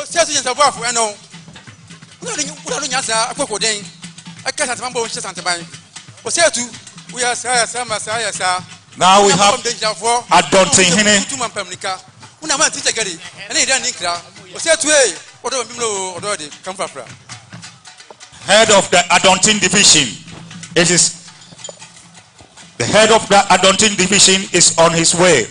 says in the buff, I know. I cook then. I can't remember what she's on the bank. Was said to we are some Messiah. Now we have Asantehene. Una man teacher gari. And he didn't cry. Was said to a whatever below already come from. Head of the Asantehene division. It is the head of the Asantehene division is on his way.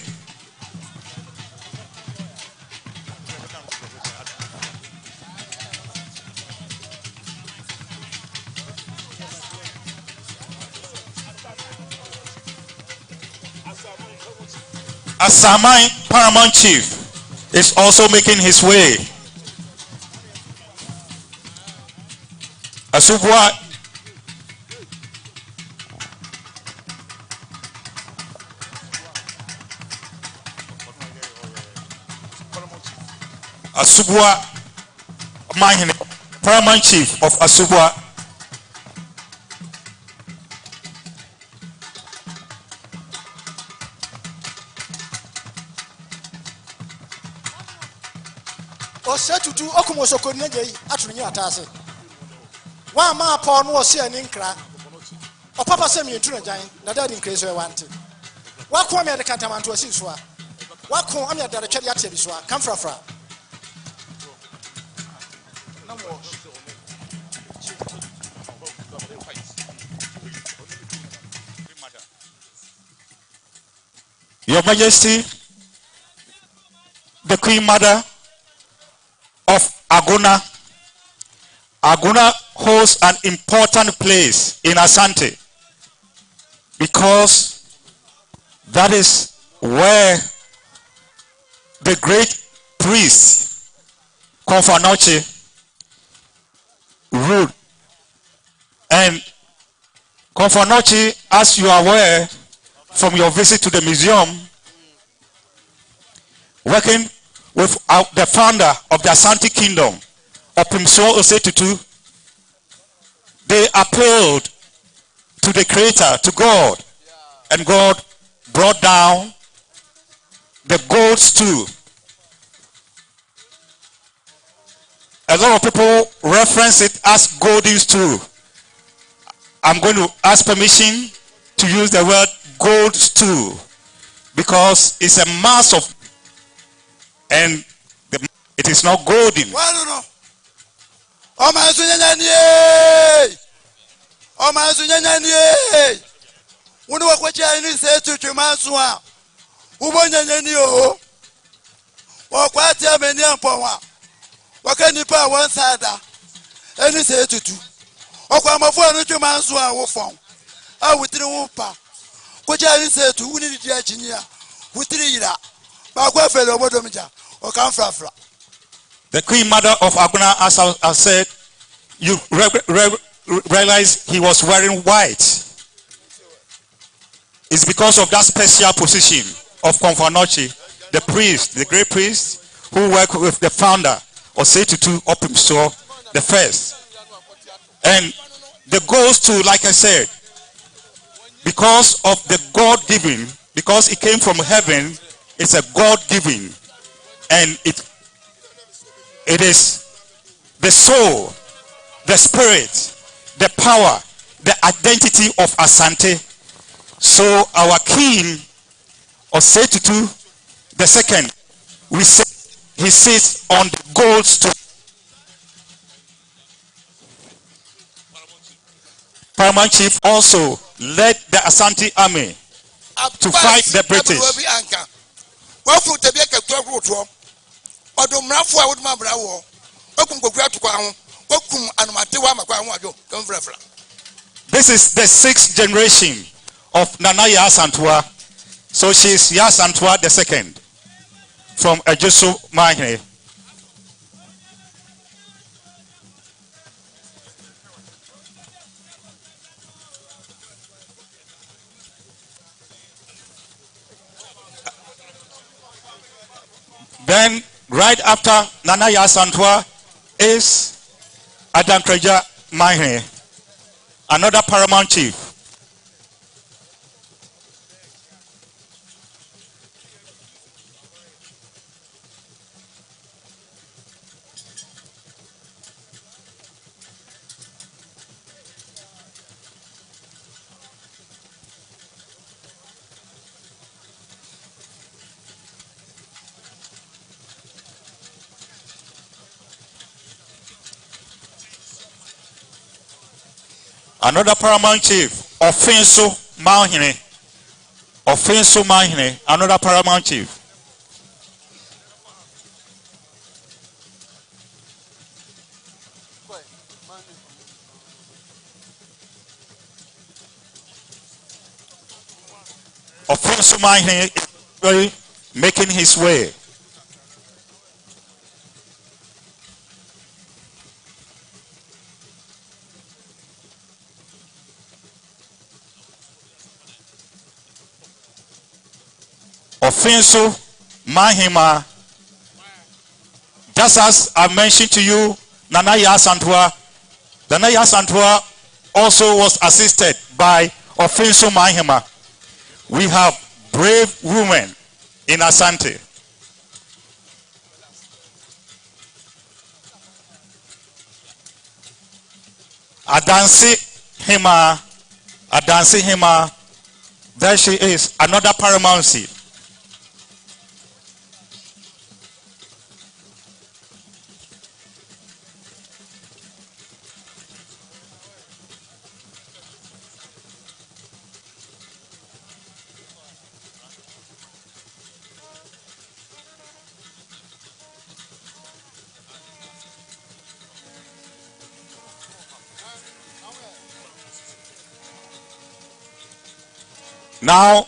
Asamai paramount chief is also making his way. Asubwa Mahine, paramount chief of Asubwa. Said to do Okumosoko Negi, Atrunia Tase. One ma upon was here an inkra. Or Papa sent me to a giant, the dad in case I wanted. What come at the Cantaman to a Siswa? What come on at the Chadiatiswa? Come from Fra. Your Majesty, the Queen Mother of Aguna. Aguna holds an important place in Asante because that is where the great priest Konfanoche ruled. And Konfanoche, as you are aware from your visit to the museum, working with the founder of the Asantehene Kingdom, Mswati II, they appealed to the Creator, to God, and God brought down the gold stool. A lot of people reference it as golden stool. I'm going to ask permission to use the word gold stool because it's a mass of, and it is not golden. Well, no. Oh my Sunyani! Oh my Sunyani! When you watch any say to Chimasua, who won any o? Or quite a many upon what can you put one side? Any say to two. Or come of one Chimasua or phone. I would tell you, Pa. What I say to who need the engineer who three that. But what fellow Modomija or come from. The Queen Mother of Aguna, as I said, you realize he was wearing white. It's because of that special position of Konfanoche, the priest, the great priest, who worked with the founder of Setutu Opimso the first. And the goes to, like I said, because of the God-given, because it came from heaven, it's a God-given. And it is the soul, the spirit, the power, the identity of Asante. So our king, Setutu the second, we say he sits on the gold stool. Paramount chief also led the Asante army to fight the British. This is the sixth generation of Nana Yasantua. So she is Yasantua the second from Ejoso Mahine. Then, right after Nana Yasantua is Adantreja Mahine, another paramount chief. Another paramount chief, Offenso Mahine. Offenso Mahine, another paramount chief. Offenso Mahine is making his way. Offenso Mahima, just as I mentioned to you, Nanaya Asantehene also was assisted by Offenso Mahima. We have brave women in Asante. Asantehene, there she is, another paramountcy. Now,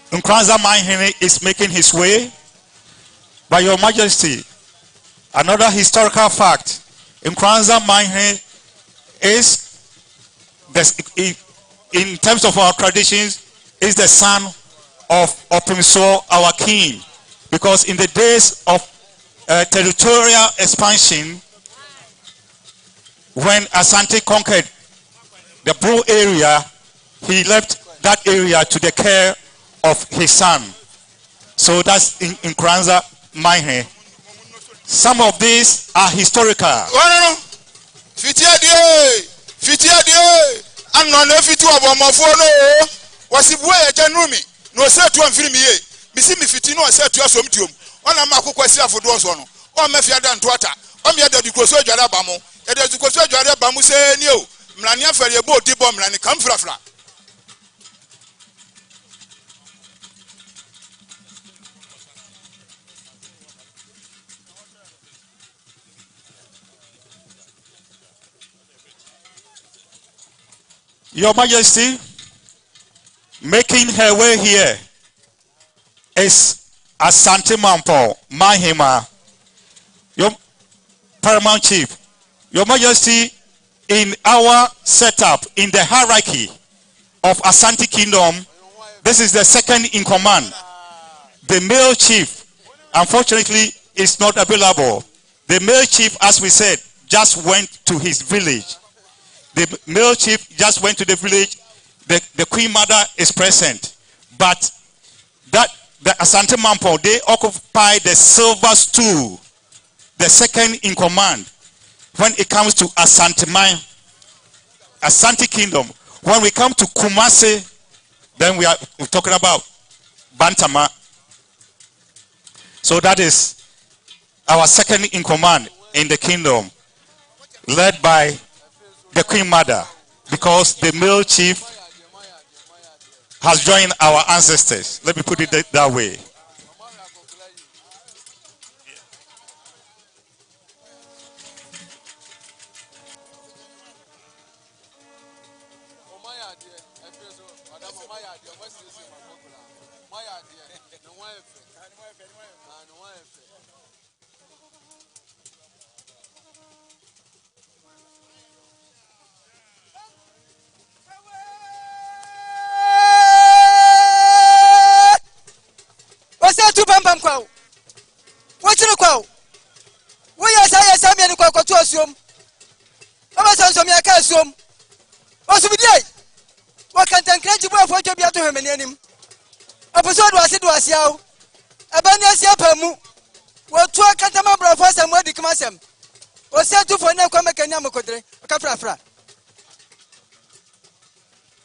Nkranza Mahine is making his way. By Your Majesty, another historical fact, Nkranza Mahine is, in terms of our traditions, is the son of Opimso, our king. Because in the days of territorial expansion, when Asante conquered the Bro area, he left that area to the care of his son. So that's in Nkranza Mahine. Some of these are historical. Your Majesty, making her way here is Asantehene Mahima, your paramount chief. Your Majesty, in our setup, in the hierarchy of Asantehene Kingdom, this is the second in command. The male chief, unfortunately, is not available. The male chief, as we said, just went to his village. The male chief just went to the village. The queen mother is present. But the Asantehene, they occupy the silver stool, the second in command. When it comes to Asantehene Kingdom, when we come to Kumasi, then we're talking about Bantama. So that is our second in command in the kingdom, led by the Queen Mother, because the male chief has joined our ancestors. Let me put it that way.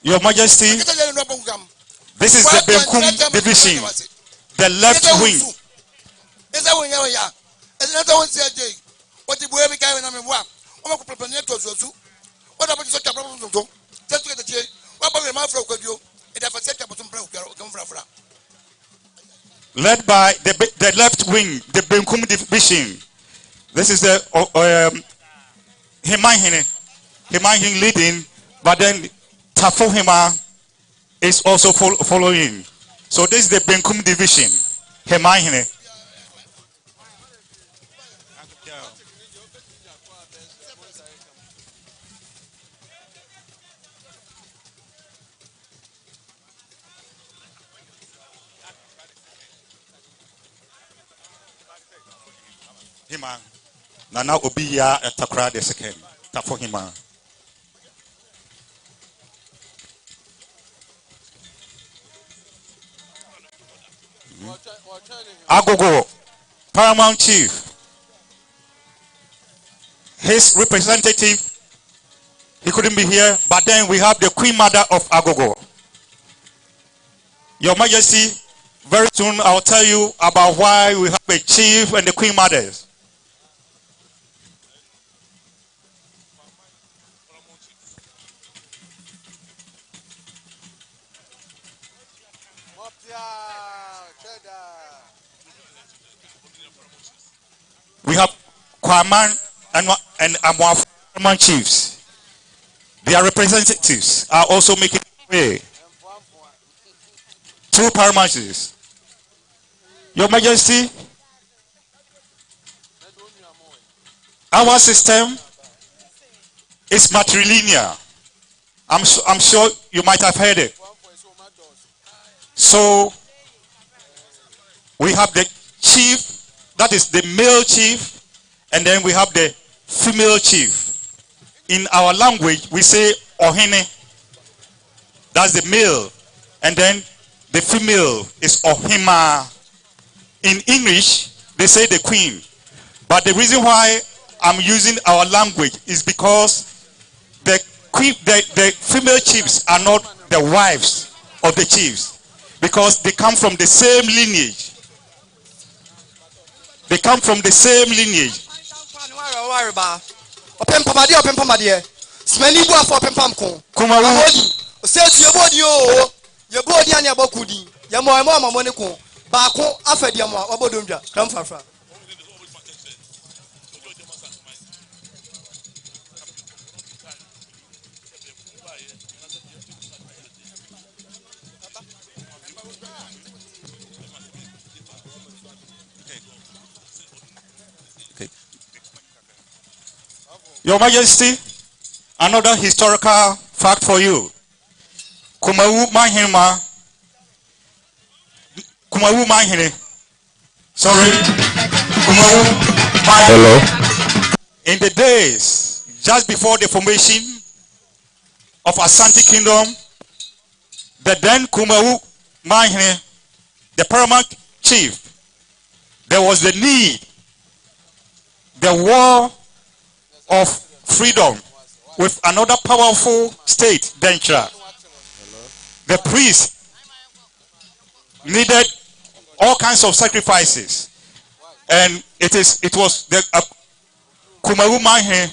Your Majesty, this is the Benum division, the left wing. What about the second problem? Just look at the chair. What about the man from Kodio? It has a second problem. Led by the left wing, the Benum division. This is the Himahine leading, but then Tafohima is also following. So this is the Benum division. Himahine. Hima. Nana Obiya Takra the second. Tafohima. Agogo, Paramount Chief. His representative, he couldn't be here, but then we have the Queen Mother of Agogo. Your Majesty, very soon I'll tell you about why we have a chief and the Queen Mothers. We have Kwaman and Amwaf chiefs. Their representatives are also making way. Two paramount chiefs. Your Majesty, our system is matrilineal. I'm sure you might have heard it. So we have the chief, that is the male chief, and then we have the female chief. In our language, we say Ohene, that's the male, and then the female is Ohima. In English, they say the queen. But the reason why I'm using our language is because the female chiefs are not the wives of the chiefs, because they come from the same lineage. They come from the same lineage. Your Majesty, another historical fact for you. Kumawu Mahine. Sorry. Hello. In the days just before the formation of Asantehene Kingdom, the then Kumawu Mahine, the paramount chief, there was the need, the war of freedom with another powerful state, Dentra. The priest needed all kinds of sacrifices, and it was the Kumawu Mahe